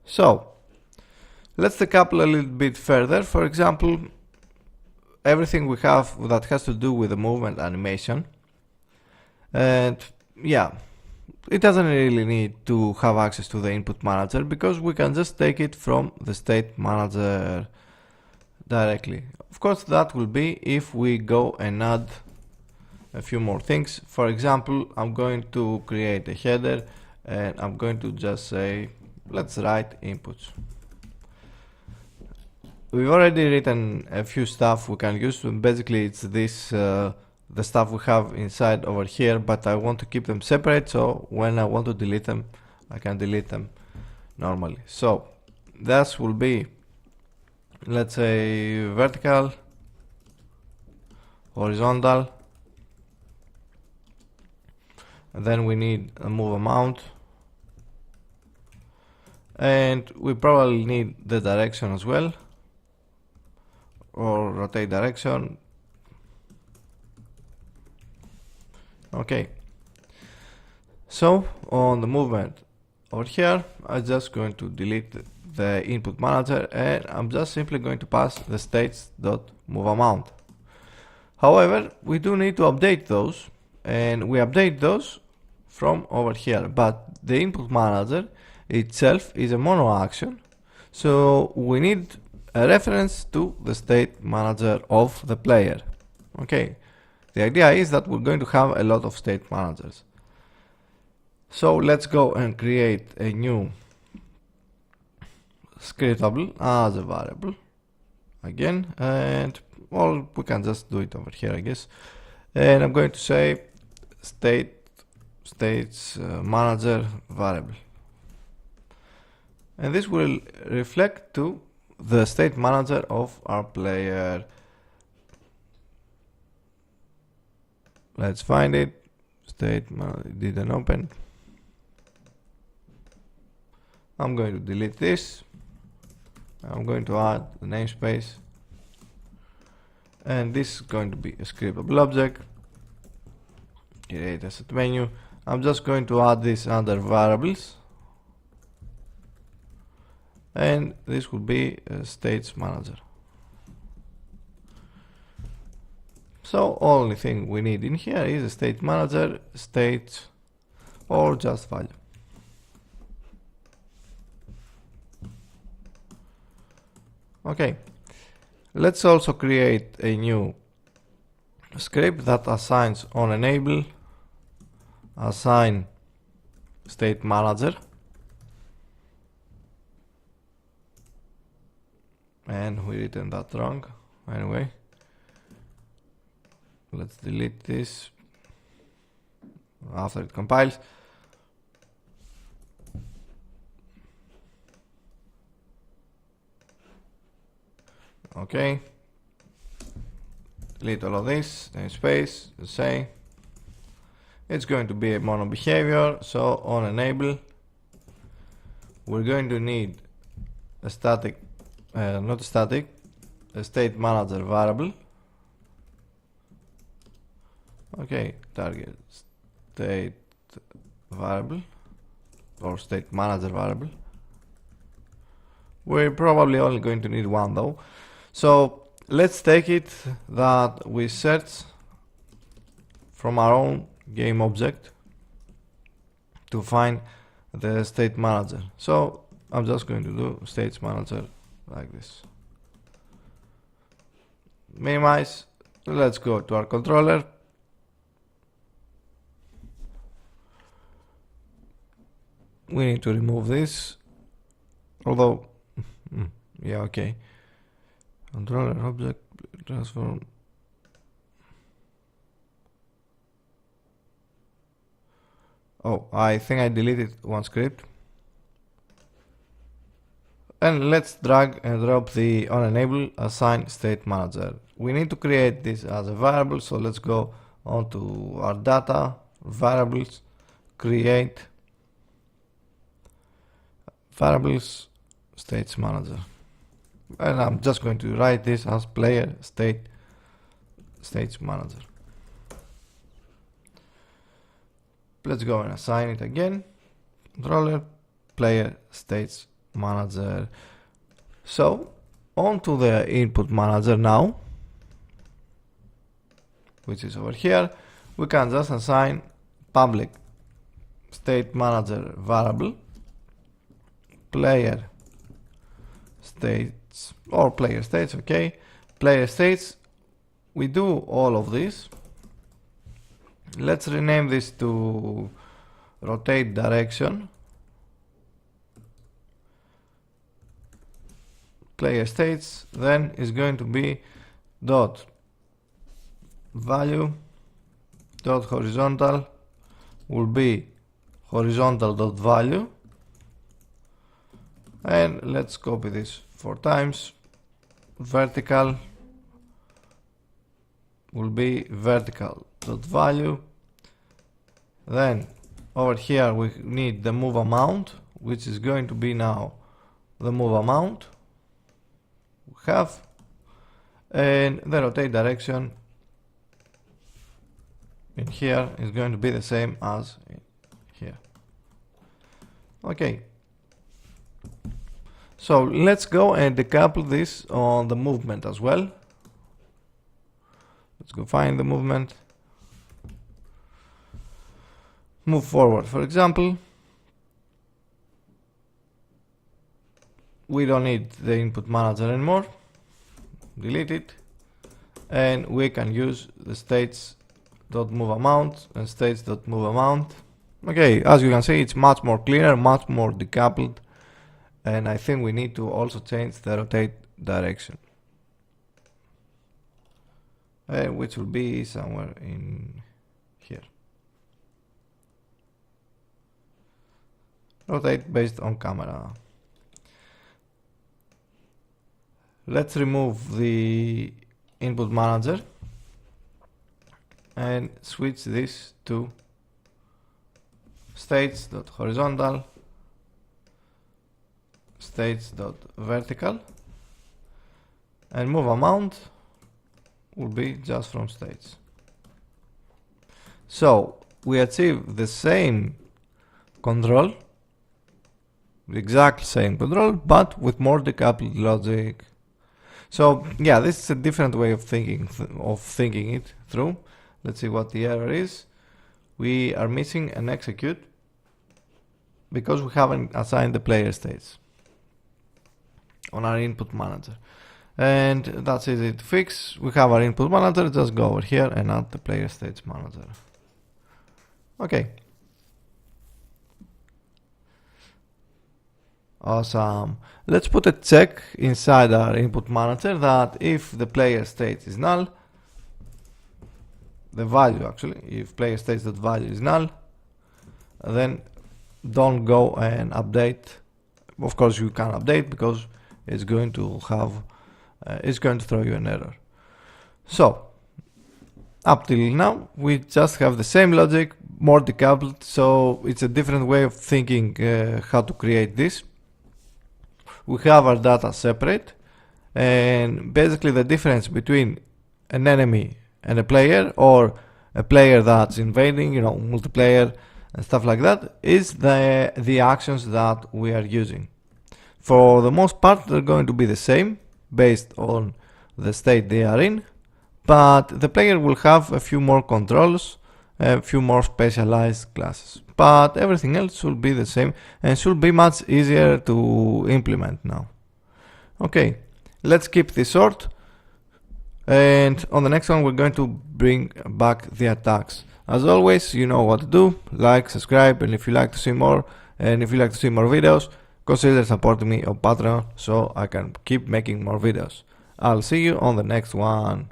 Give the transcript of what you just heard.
So let's decouple a little bit further. For example, everything we have that has to do with the movement animation, and yeah, it doesn't really need to have access to the input manager because we can just take it from the state manager directly. Of course, that will be if we go and add a few more things. For example, I'm going to create a header and I'm going to just say, let's write inputs. We've already written a few stuff we can use. Basically, it's this the stuff we have inside over here, but I want to keep them separate, so when I want to delete them, I can delete them normally. So this will be, let's say, vertical, horizontal, and then we need a move amount, and we probably need the direction as well, or rotate direction. Okay, so on the movement over here, I'm just going to delete the input manager and I'm just simply going to pass the states.moveAmount. However, we do need to update those, and we update those from over here, but the input manager itself is a mono action, so we need a reference to the state manager of the player. Okay, the idea is that we're going to have a lot of state managers. So let's go and create a new scriptable as a variable again, and well, we can just do it over here, I guess. And I'm going to say states manager variable, and this will reflect to the state manager of our player. Let's find it. State manager didn't open. I'm going to delete this. I'm going to add the namespace, and this is going to be a scriptable object. Create a set menu. I'm just going to add this under variables, and this will be a states manager. So only thing we need in here is a state manager, states, or just value. Okay, let's also create a new script that assigns on enable assign state manager, and we written that wrong. Anyway, let's delete this after it compiles. Okay, delete all of this, namespace, the same. It's going to be a mono behavior, so on enable, we're going to need a static, not a static, a state manager variable. Okay, target state variable or state manager variable. We're probably only going to need one though. So let's take it that we search from our own game object to find the state manager. So I'm just going to do states manager like this. Minimize. Let's go to our controller. We need to remove this, although yeah, okay. Controller object transform. Oh, I think I deleted one script. And let's drag and drop the on enable assign state manager. We need to create this as a variable, so let's go onto our data, variables, create variables, states manager. And I'm just going to write this as player states manager. Let's go and assign it again. Controller player states manager. So on to the input manager now, which is over here. We can just assign public state manager variable, player states or player states, okay. Player states, we do all of this. Let's rename this to rotate direction. Player states then is going to be dot value dot horizontal will be horizontal dot value, and let's copy this 4 times. Vertical will be vertical dot value. Then over here we need the move amount, which is going to be now the move amount we have, and the rotate direction in here is going to be the same as in here. Okay, so let's go and decouple this on the movement as well. Let's go find the movement, move forward, for example. We don't need the input manager anymore, delete it, and we can use the states.moveAmount and states.moveAmount. Okay, as you can see, it's much more clear, much more decoupled, and I think we need to also change the rotate direction, which will be somewhere in here. Rotate based on camera. Let's remove the input manager and switch this to states.horizontal, states.vertical, and move amount will be just from states. So we achieve the same control, the exact same control, but with more decoupled logic. So yeah, this is a different way of thinking it through. Let's see what the error is. We are missing an execute because we haven't assigned the player states on our input manager, and that's easy to fix. We have our input manager, just go over here and add the player states manager. Okay, awesome. Let's put a check inside our input manager that if the player state is null, the value actually, if player states that value is null, then don't go and update. Of course you can update because it's going to have it's going to throw you an error. So up till now we just have the same logic, more decoupled, so it's a different way of thinking how to create this. We have our data separate, and basically the difference between an enemy and a player, or a player that's invading, you know, multiplayer and stuff like that, is the actions that we are using. For the most part they're going to be the same based on the state they are in, but the player will have a few more controls, a few more specialized classes, but everything else should be the same and should be much easier to implement now. Okay, let's keep this short, and on the next one we're going to bring back the attacks. As always, you know what to do: like, subscribe, and if you like to see more videos, consider supporting me on Patreon so I can keep making more videos. I'll see you on the next one.